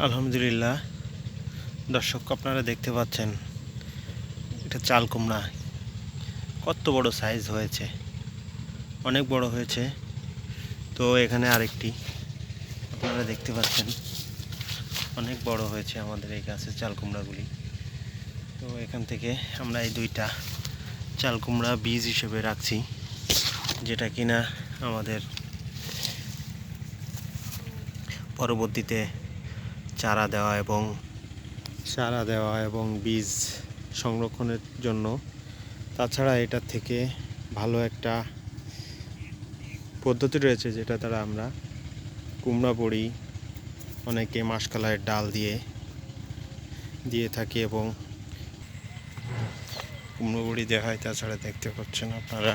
আলহামদুলিল্লাহ, দর্শক আপনারা দেখতে পাচ্ছেন এটা চাল কুমড়া কত বড় সাইজ হয়েছে, অনেক বড় হয়েছে। তো এখানে আরেকটি আপনারা দেখতে পাচ্ছেন অনেক বড় হয়েছে আমাদের এই গাছের চাল কুমড়াগুলি। তো এখান থেকে আমরা এই দুইটা চাল কুমড়া বীজ হিসেবে রাখছি, যেটা কিনা আমাদের পরবর্তীতে চারা দেওয়া এবং বীজ সংরক্ষণের জন্য। তাছাড়া এটা থেকে ভালো একটা পদ্ধতি রয়েছে, যেটা দ্বারা আমরা কুমড়া বড়ি অনেকে মাসকলাইয়ের ডাল দিয়ে থাকি এবং কুমড়ো বড়ি দেওয়া হয়। তাছাড়া দেখতে পাচ্ছেন আপনারা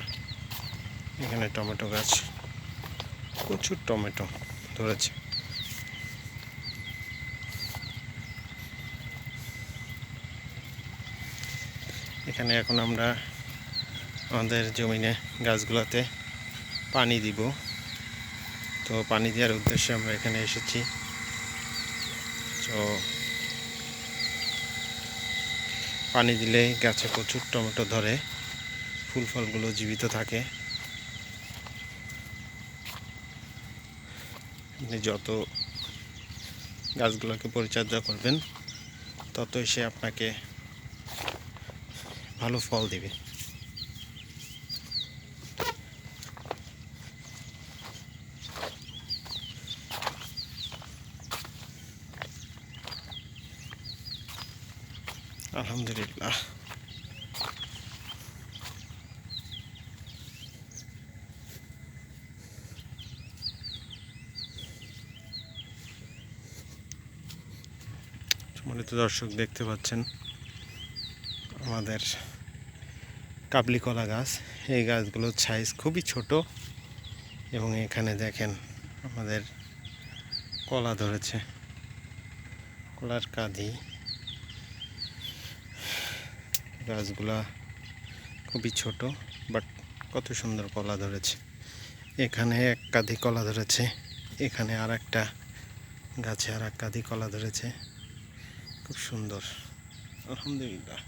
এখানে টমেটো গাছ, প্রচুর টমেটো ধরেছে। এখানে এখন আমরা আমাদের জমিনে গাছগুলোতে পানি দিব। তো পানি দেওয়ার উদ্দেশ্যে আমরা এখানে এসেছি। তো পানি দিলে গাছে প্রচুর টমেটো ধরে, ফুল ফলগুলো জীবিত থাকে। আপনি যত গাছগুলোকে পরিচর্যা করবেন, ততই সে আপনাকে ভালো ফল দেবে। আলহামদুলিল্লাহ। সম্মানিত দর্শক, দেখতে পাচ্ছেন আমাদের কাবলি কলা গাছ। এই গাছগুলোর সাইজ খুবই ছোট এবং এখানে দেখেন আমাদের কলা ধরেছে, কলার কাঁদি। গাছগুলা খুবই ছোট, বাট কত সুন্দর কলা ধরেছে। এখানে এক কাঁদি কলা ধরেছে, এখানে আর একটা গাছে আর এক কাঁদি কলা ধরেছে, খুব সুন্দর। আলহামদুলিল্লাহ।